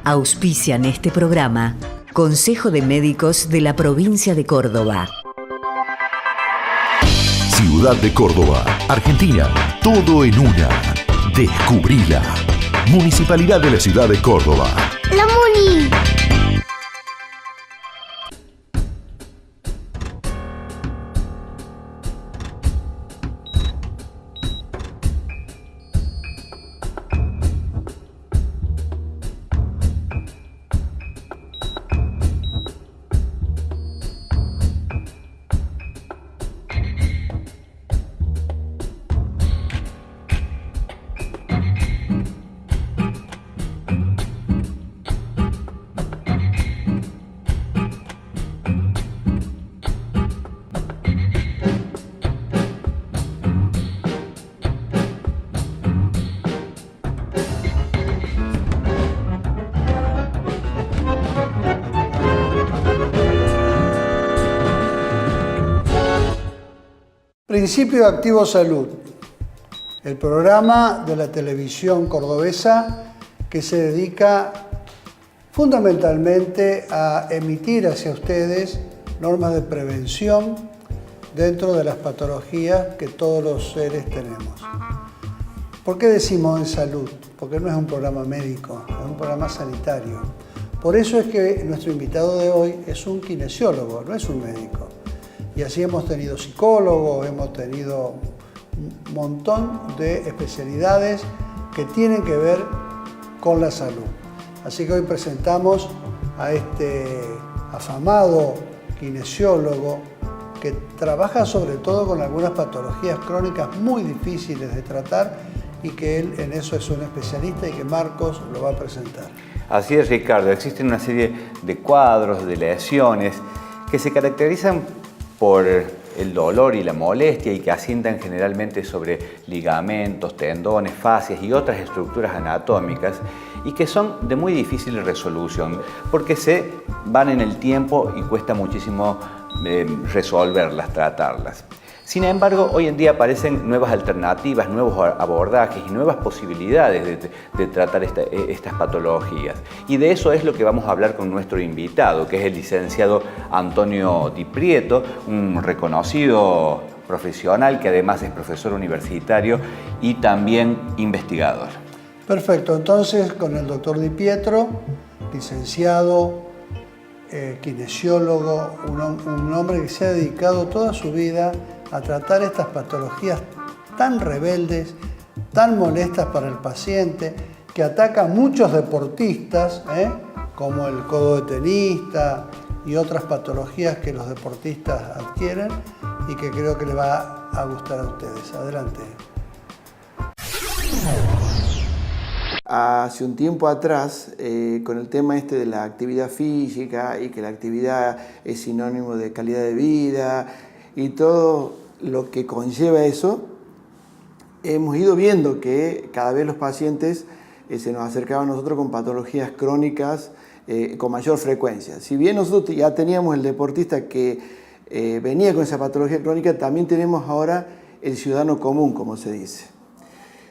Auspician este programa Consejo de Médicos de la Provincia de Córdoba. Ciudad de Córdoba, Argentina, todo en una. Descubrila. Municipalidad de la Ciudad de Córdoba. ¡La Muni! Principio Activo Salud, el programa de la televisión cordobesa que se dedica fundamentalmente a emitir hacia ustedes normas de prevención dentro de las patologías que todos los seres tenemos. ¿Por qué decimos en salud? Porque no es un programa médico, es un programa sanitario. Por eso es que nuestro invitado de hoy es un kinesiólogo, no es un médico. Y así hemos tenido psicólogos, hemos tenido un montón de especialidades que tienen que ver con la salud. Así que hoy presentamos a este afamado kinesiólogo que trabaja sobre todo con algunas patologías crónicas muy difíciles de tratar y que él en eso es un especialista y que Marcos lo va a presentar. Así es, Ricardo. Existen una serie de cuadros, de lesiones que se caracterizan por el dolor y la molestia y que asientan generalmente sobre ligamentos, tendones, fascias y otras estructuras anatómicas y que son de muy difícil resolución porque se van en el tiempo y cuesta muchísimo resolverlas, tratarlas. Sin embargo, hoy en día aparecen nuevas alternativas, nuevos abordajes y nuevas posibilidades de tratar estas patologías. Y de eso es lo que vamos a hablar con nuestro invitado, que es el licenciado Antonio Di Prieto, un reconocido profesional que además es profesor universitario y también investigador. Perfecto, entonces con el doctor Di Pietro, licenciado, kinesiólogo, un hombre que se ha dedicado toda su vida a tratar estas patologías tan rebeldes, tan molestas para el paciente, que ataca a muchos deportistas, como el codo de tenista y otras patologías que los deportistas adquieren y que creo que les va a gustar a ustedes. Adelante. Hace un tiempo atrás, con el tema de la actividad física y que la actividad es sinónimo de calidad de vida y todo lo que conlleva eso, hemos ido viendo que cada vez los pacientes se nos acercaban a nosotros con patologías crónicas con mayor frecuencia. Si bien nosotros ya teníamos el deportista que venía con esa patología crónica, también tenemos ahora el ciudadano común, como se dice.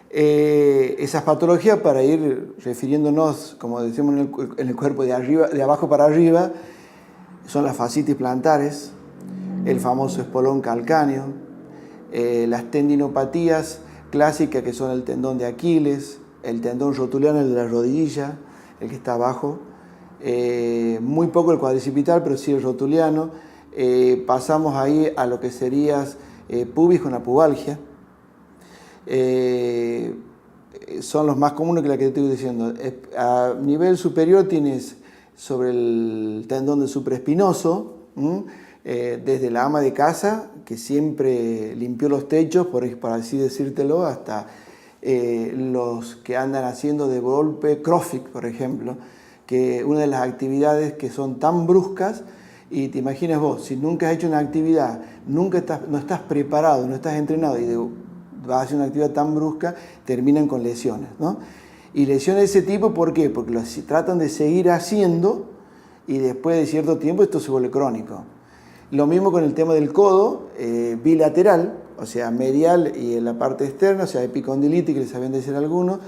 Esas patologías, para ir refiriéndonos, como decimos en el cuerpo de abajo para arriba, son las fascitis plantares, el famoso espolón calcáneo, las tendinopatías clásicas que son el tendón de Aquiles, el tendón rotuliano, el de la rodilla, el que está abajo, muy poco el cuadricipital, pero sí el rotuliano. Pasamos ahí a lo que sería pubis con apubalgia. Son los más comunes que la que te estoy diciendo. A nivel superior tienes sobre el tendón del supraespinoso, desde la ama de casa, que siempre limpió los techos, por así decírtelo, hasta los que andan haciendo de golpe CrossFit, por ejemplo, que una de las actividades que son tan bruscas, y te imaginas vos, si nunca has hecho una actividad, no estás preparado, no estás entrenado, y vas a hacer una actividad tan brusca, terminan con lesiones, ¿no? Y lesiones de ese tipo, ¿por qué? Porque tratan de seguir haciendo y después de cierto tiempo esto se vuelve crónico. Lo mismo con el tema del codo bilateral, o sea, medial y en la parte externa, o sea, epicondilitis, que les sabían decir algunos,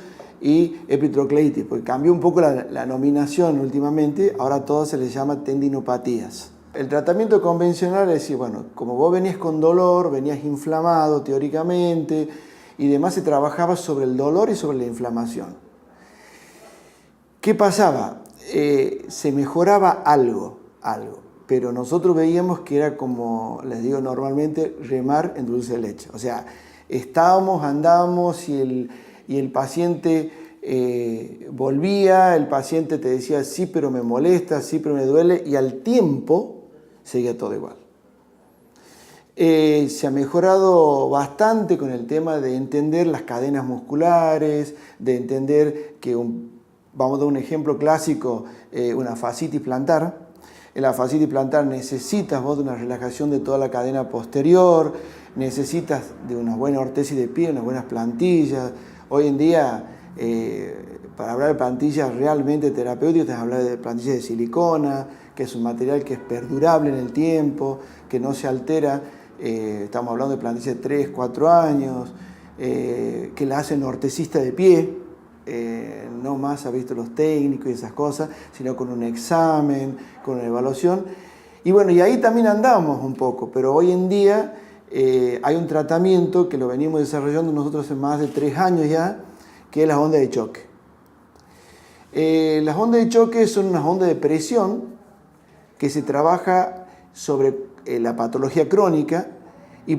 y epitrocleitis, porque cambió un poco la nominación últimamente, ahora todo se le llama tendinopatías. El tratamiento convencional es decir, bueno, como vos venías con dolor, venías inflamado teóricamente y demás, se trabajaba sobre el dolor y sobre la inflamación. ¿Qué pasaba? Se mejoraba algo, pero nosotros veíamos que era como, les digo normalmente, remar en dulce de leche. O sea, andábamos y el paciente volvía, el paciente te decía, sí, pero me molesta, sí, pero me duele, y al tiempo seguía todo igual. Se ha mejorado bastante con el tema de entender las cadenas musculares, de entender que, vamos a dar un ejemplo clásico, una fascitis plantar. En la fascitis plantar necesitas vos de una relajación de toda la cadena posterior, necesitas de una buena ortesis de pie, unas buenas plantillas. Hoy en día, para hablar de plantillas realmente terapéuticas, hablar de plantillas de silicona, que es un material que es perdurable en el tiempo, que no se altera. Estamos hablando de plantillas de 3, 4 años, que la hacen ortesista de pie, no más ha visto los técnicos y esas cosas, sino con un examen, con una evaluación. Y bueno, y ahí también andamos un poco, pero hoy en día hay un tratamiento que lo venimos desarrollando nosotros hace más de 3 años ya, que es las ondas de choque. Las ondas de choque son unas ondas de presión que se trabaja sobre la patología crónica y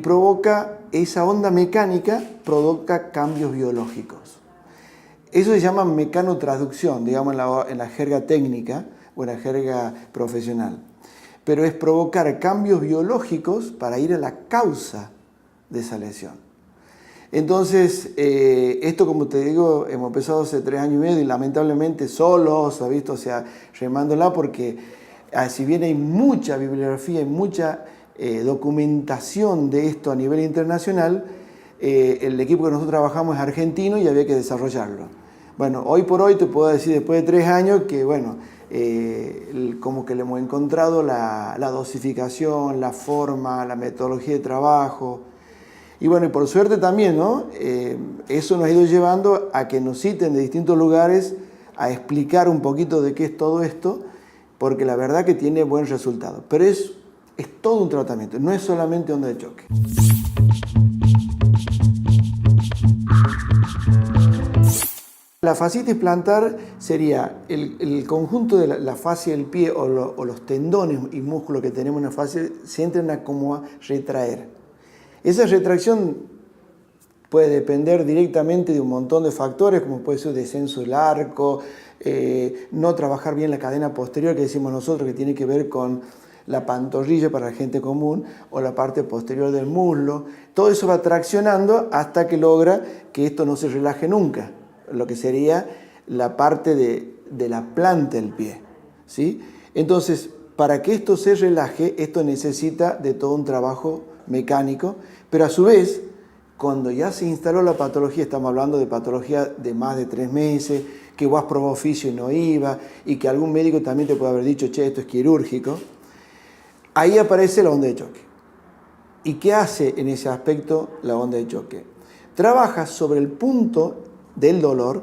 esa onda mecánica provoca cambios biológicos. Eso se llama mecanotransducción, digamos en la jerga técnica o en la jerga profesional. Pero es provocar cambios biológicos para ir a la causa de esa lesión. Entonces, esto, como te digo, hemos empezado hace 3 años y medio y lamentablemente solos, ¿has visto? O sea, remándola porque si bien hay mucha bibliografía y mucha documentación de esto a nivel internacional, el equipo que nosotros trabajamos es argentino y había que desarrollarlo. Bueno, hoy por hoy te puedo decir, después de 3 años, que bueno, como que le hemos encontrado la dosificación, la forma, la metodología de trabajo. Y bueno, y por suerte también, ¿no? Eso nos ha ido llevando a que nos citen de distintos lugares a explicar un poquito de qué es todo esto, porque la verdad que tiene buen resultado. Pero es todo un tratamiento, no es solamente onda de choque. La fascitis plantar sería el conjunto de la fascia del pie o los tendones y músculos que tenemos en la fascia se entran a como a retraer. Esa retracción puede depender directamente de un montón de factores, como puede ser descenso del arco, no trabajar bien la cadena posterior, que decimos nosotros, que tiene que ver con la pantorrilla para la gente común, o la parte posterior del muslo. Todo eso va traccionando hasta que logra que esto no se relaje nunca, lo que sería la parte de la planta del pie, ¿sí? Entonces, para que esto se relaje, esto necesita de todo un trabajo mecánico, pero a su vez, cuando ya se instaló la patología, estamos hablando de patología de más de 3 meses, que vos has probado oficio y no iba, y que algún médico también te puede haber dicho, che, esto es quirúrgico, ahí aparece la onda de choque. ¿Y qué hace en ese aspecto la onda de choque? Trabaja sobre el punto del dolor,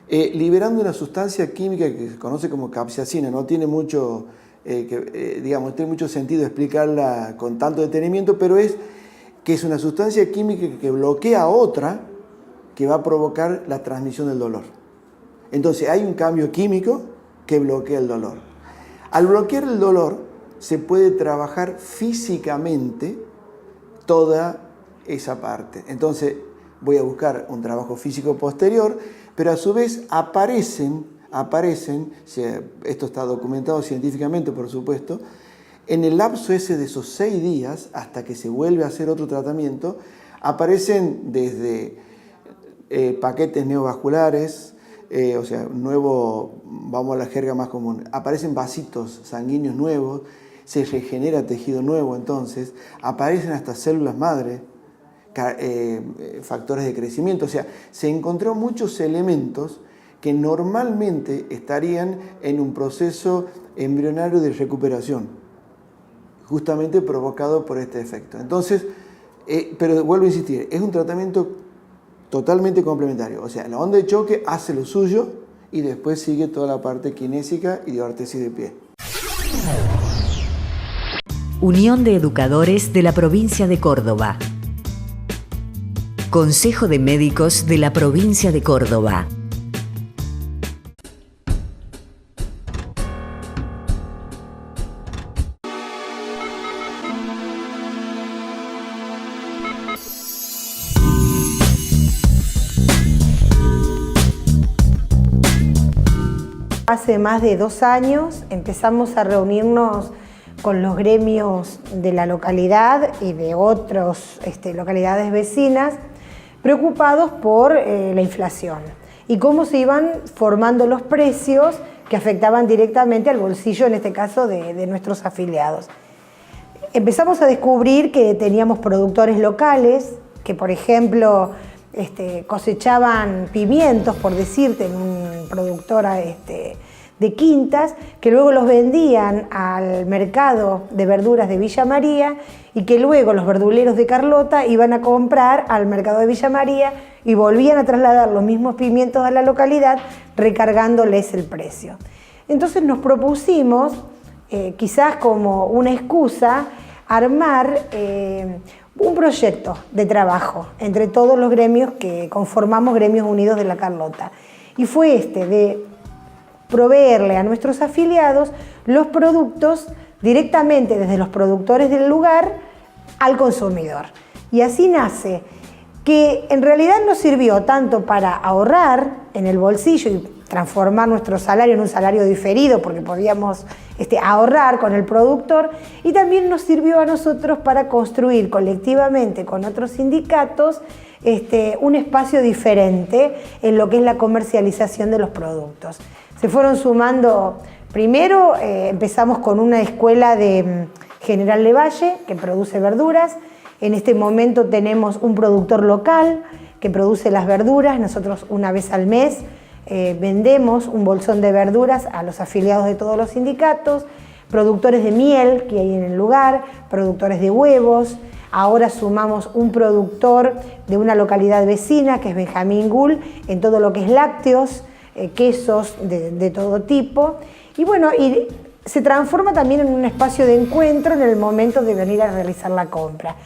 liberando una sustancia química que se conoce como capsaicina. No tiene mucho, tiene mucho sentido explicarla con tanto detenimiento, pero es una sustancia química que bloquea otra que va a provocar la transmisión del dolor. Entonces hay un cambio químico que bloquea el dolor. Al bloquear el dolor se puede trabajar físicamente toda esa parte. Entonces voy a buscar un trabajo físico posterior, pero a su vez aparecen, esto está documentado científicamente por supuesto, en el lapso ese de esos 6 días, hasta que se vuelve a hacer otro tratamiento, aparecen desde paquetes neovasculares, vamos a la jerga más común, aparecen vasitos sanguíneos nuevos, se regenera tejido nuevo entonces, aparecen hasta células madre, factores de crecimiento, o sea, se encontró muchos elementos que normalmente estarían en un proceso embrionario de recuperación, justamente provocado por este efecto. Entonces, pero vuelvo a insistir, es un tratamiento totalmente complementario. O sea, la onda de choque hace lo suyo y después sigue toda la parte kinésica y de órtesis de pie. Unión de Educadores de la Provincia de Córdoba. Consejo de Médicos de la Provincia de Córdoba. Hace más de 2 años empezamos a reunirnos con los gremios de la localidad y de otras localidades vecinas, preocupados por la inflación y cómo se iban formando los precios que afectaban directamente al bolsillo, en este caso de nuestros afiliados. Empezamos a descubrir que teníamos productores locales que, por ejemplo, cosechaban pimientos, por decirte, en un productor de quintas, que luego los vendían al mercado de verduras de Villa María y que luego los verduleros de Carlota iban a comprar al mercado de Villa María y volvían a trasladar los mismos pimientos a la localidad, recargándoles el precio. Entonces nos propusimos, quizás como una excusa, armar un proyecto de trabajo entre todos los gremios que conformamos Gremios Unidos de la Carlota. Y fue de proveerle a nuestros afiliados los productos directamente desde los productores del lugar al consumidor. Y así nace, que en realidad nos sirvió tanto para ahorrar en el bolsillo y transformar nuestro salario en un salario diferido, porque podíamos ahorrar con el productor, y también nos sirvió a nosotros para construir colectivamente con otros sindicatos un espacio diferente en lo que es la comercialización de los productos. Se fueron sumando, primero empezamos con una escuela de General Lavalle que produce verduras. En este momento tenemos un productor local que produce las verduras. Nosotros una vez al mes vendemos un bolsón de verduras a los afiliados de todos los sindicatos, productores de miel que hay en el lugar, productores de huevos. Ahora sumamos un productor de una localidad vecina que es Benjamín Gul en todo lo que es lácteos, quesos de todo tipo. Y bueno, y se transforma también en un espacio de encuentro en el momento de venir a realizar la compra.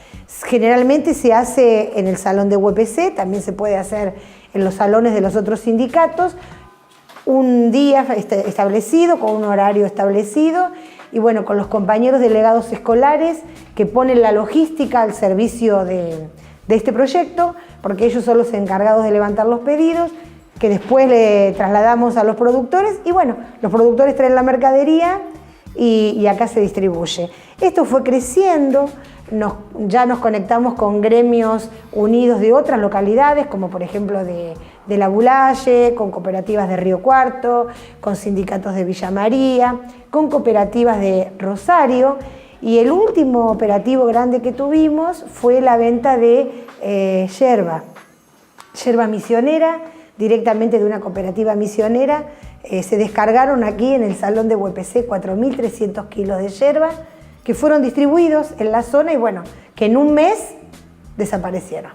Generalmente se hace en el salón de UPC, también se puede hacer en los salones de los otros sindicatos, un día establecido, con un horario establecido, y bueno, con los compañeros delegados escolares que ponen la logística al servicio de este proyecto, porque ellos son los encargados de levantar los pedidos, que después le trasladamos a los productores, y bueno, los productores traen la mercadería y acá se distribuye. Esto fue creciendo, ya nos conectamos con gremios unidos de otras localidades, como por ejemplo de La Bulalle, con cooperativas de Río Cuarto, con sindicatos de Villa María, con cooperativas de Rosario, y el último operativo grande que tuvimos fue la venta de yerba misionera, directamente de una cooperativa misionera. Se descargaron aquí en el salón de UPC 4.300 kilos de yerba que fueron distribuidos en la zona y bueno, que en un mes desaparecieron.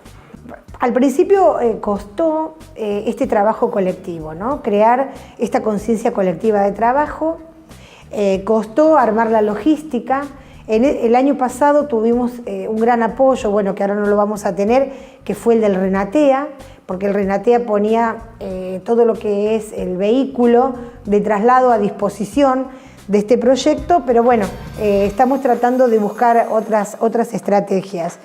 Al principio costó este trabajo colectivo, ¿no? Crear esta conciencia colectiva de trabajo, costó armar la logística. El año pasado tuvimos un gran apoyo, bueno, que ahora no lo vamos a tener, que fue el del Renatea, porque el Renatea ponía todo lo que es el vehículo de traslado a disposición de este proyecto, pero bueno, estamos tratando de buscar otras estrategias.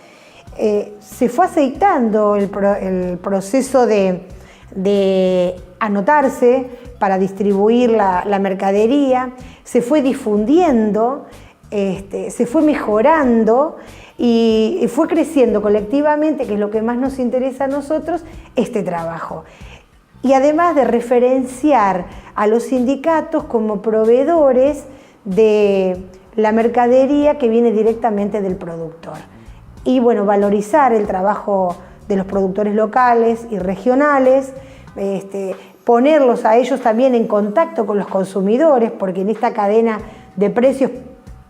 Se fue aceitando el proceso de anotarse para distribuir la mercadería, se fue difundiendo, se fue mejorando y fue creciendo colectivamente, que es lo que más nos interesa a nosotros, este trabajo. Y además de referenciar a los sindicatos como proveedores de la mercadería que viene directamente del productor. Y bueno, valorizar el trabajo de los productores locales y regionales, ponerlos a ellos también en contacto con los consumidores, porque en esta cadena de precios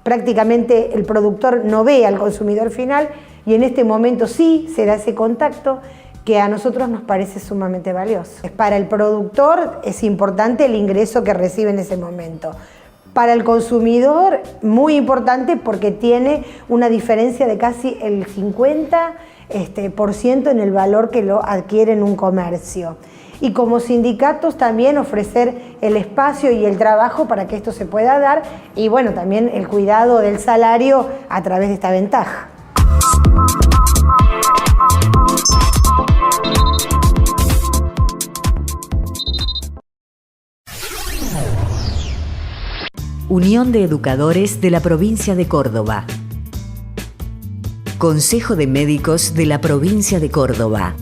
prácticamente el productor no ve al consumidor final y en este momento sí se da ese contacto, que a nosotros nos parece sumamente valioso. Para el productor es importante el ingreso que recibe en ese momento. Para el consumidor, muy importante porque tiene una diferencia de casi el 50% en el valor que lo adquiere en un comercio. Y como sindicatos también ofrecer el espacio y el trabajo para que esto se pueda dar y bueno, también el cuidado del salario a través de esta ventaja. Unión de Educadores de la Provincia de Córdoba. Consejo de Médicos de la Provincia de Córdoba.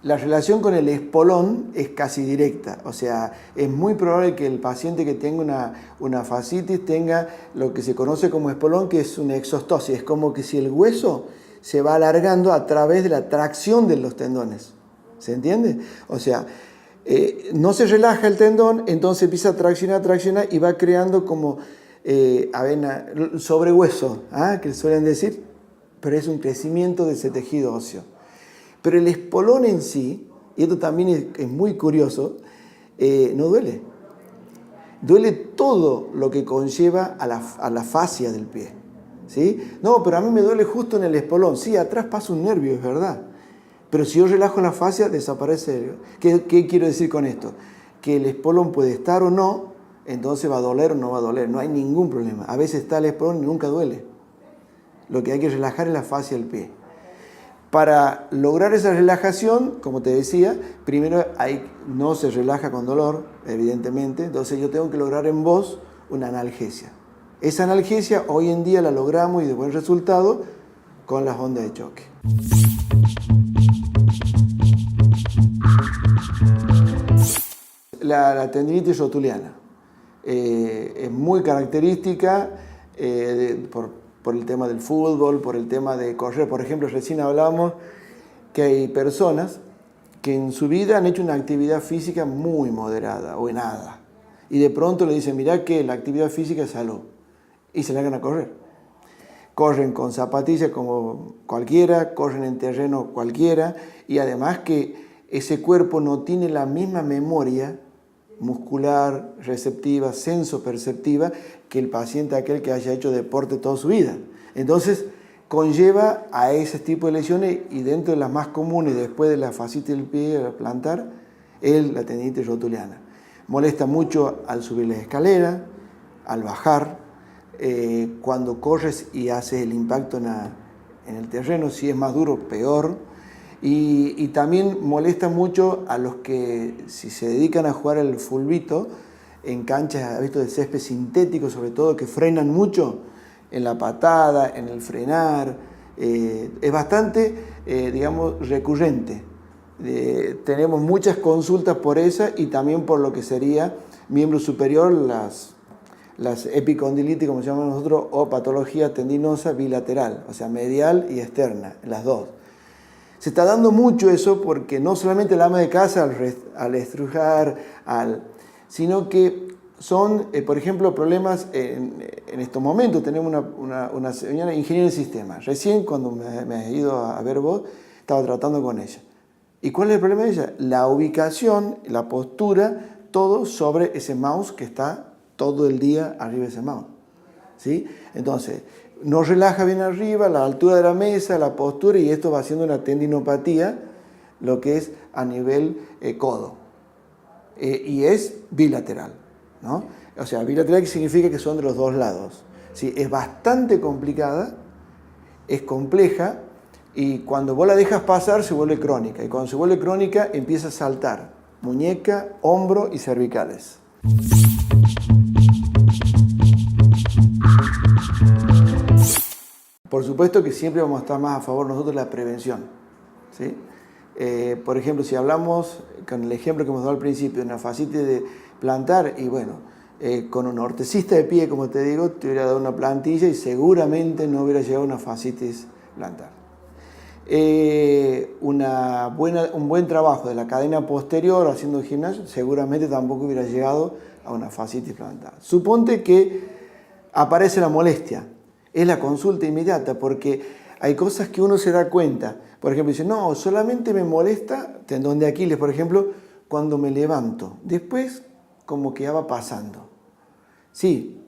La relación con el espolón es casi directa, o sea, es muy probable que el paciente que tenga una fascitis tenga lo que se conoce como espolón, que es una exostosis, es como que si el hueso se va alargando a través de la tracción de los tendones, ¿se entiende? O sea, no se relaja el tendón, entonces empieza a traccionar y va creando como sobrehueso, que suelen decir, pero es un crecimiento de ese tejido óseo. Pero el espolón en sí, y esto también es muy curioso, no duele. Duele todo lo que conlleva a la fascia del pie, ¿sí? No, pero a mí me duele justo en el espolón. Sí, atrás pasa un nervio, es verdad. Pero si yo relajo la fascia, desaparece. ¿Qué quiero decir con esto? Que el espolón puede estar o no, entonces va a doler o no va a doler. No hay ningún problema. A veces está el espolón y nunca duele. Lo que hay que relajar es la fascia del pie. Para lograr esa relajación, como te decía, primero no se relaja con dolor, evidentemente, entonces yo tengo que lograr en vos una analgesia. Esa analgesia hoy en día la logramos y de buen resultado con las ondas de choque. La tendinitis rotuliana es muy característica por el tema del fútbol, por el tema de correr. Por ejemplo, recién hablábamos que hay personas que en su vida han hecho una actividad física muy moderada o nada. Y de pronto le dicen, mirá que la actividad física es salud. Y se largan a correr. Corren con zapatillas como cualquiera, corren en terreno cualquiera. Y además que ese cuerpo no tiene la misma memoria muscular, receptiva, sensoperceptiva que el paciente aquel que haya hecho deporte toda su vida. Entonces conlleva a ese tipo de lesiones y dentro de las más comunes después de la fascitis del pie plantar es la tendinitis rotuliana. Molesta mucho al subir las escaleras, al bajar, cuando corres y haces el impacto en el terreno, si es más duro, peor. Y también molesta mucho a los que, si se dedican a jugar el fulbito, en canchas de césped sintético, sobre todo, que frenan mucho en la patada, en el frenar. Es bastante, recurrente. Tenemos muchas consultas por esa y también por lo que sería miembro superior, las epicondilitis, como se llama nosotros, o patología tendinosa bilateral, o sea, medial y externa, las dos. Se está dando mucho eso porque no solamente el ama de casa al estrujar, sino que son, por ejemplo, problemas en estos momentos. Tenemos una señora ingeniera de sistemas. Recién cuando me has ido a ver vos, estaba tratando con ella. ¿Y cuál es el problema de ella? La ubicación, la postura, todo sobre ese mouse que está todo el día arriba de ese mouse, ¿sí? Entonces, no relaja bien arriba, la altura de la mesa, la postura, y esto va haciendo una tendinopatía, lo que es a nivel codo. Y es bilateral, ¿no? O sea, bilateral significa que son de los dos lados, ¿sí? Es bastante complicada, es compleja, y cuando vos la dejas pasar se vuelve crónica. Y cuando se vuelve crónica empieza a saltar muñeca, hombro y cervicales. Por supuesto que siempre vamos a estar más a favor nosotros de la prevención, ¿sí? Por ejemplo, si hablamos con el ejemplo que hemos dado al principio, de una fascitis de plantar, y bueno, con un ortesista de pie, como te digo, te hubiera dado una plantilla y seguramente no hubiera llegado a una fascitis plantar. un buen trabajo de la cadena posterior haciendo gimnasio, seguramente tampoco hubiera llegado a una fascitis plantar. Suponte que aparece la molestia, es la consulta inmediata, porque hay cosas que uno se da cuenta. Por ejemplo, dice, no, solamente me molesta, tendón de Aquiles, por ejemplo, cuando me levanto. Después, como que ya va pasando. Sí,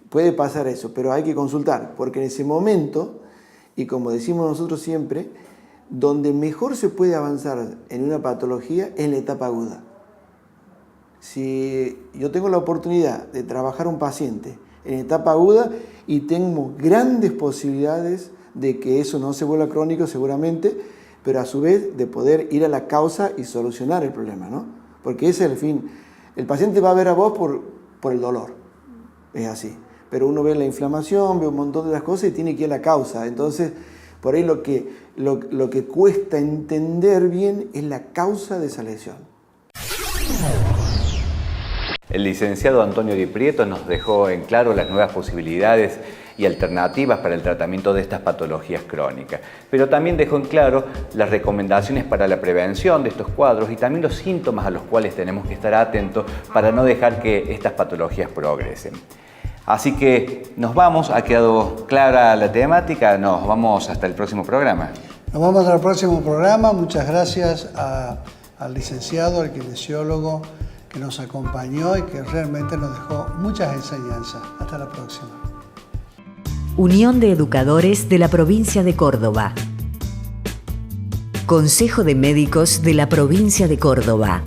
puede pasar eso, pero hay que consultar, porque en ese momento, y como decimos nosotros siempre, donde mejor se puede avanzar en una patología es en la etapa aguda. Si yo tengo la oportunidad de trabajar un paciente en etapa aguda y tengo grandes posibilidades de que eso no se vuelva crónico seguramente, pero a su vez de poder ir a la causa y solucionar el problema, ¿no? Porque ese es el fin. El paciente va a ver a vos por el dolor, es así. Pero uno ve la inflamación, ve un montón de las cosas y tiene que ir a la causa. Entonces, por ahí lo que cuesta entender bien es la causa de esa lesión. El licenciado Antonio Di Prieto nos dejó en claro las nuevas posibilidades y alternativas para el tratamiento de estas patologías crónicas, pero también dejó en claro las recomendaciones para la prevención de estos cuadros y también los síntomas a los cuales tenemos que estar atentos para no dejar que estas patologías progresen. Así que nos vamos, ha quedado clara la temática, nos vamos hasta el próximo programa. Nos vamos al próximo programa, muchas gracias al licenciado, al kinesiólogo que nos acompañó y que realmente nos dejó muchas enseñanzas. Hasta la próxima. Unión de Educadores de la Provincia de Córdoba. Consejo de Médicos de la Provincia de Córdoba.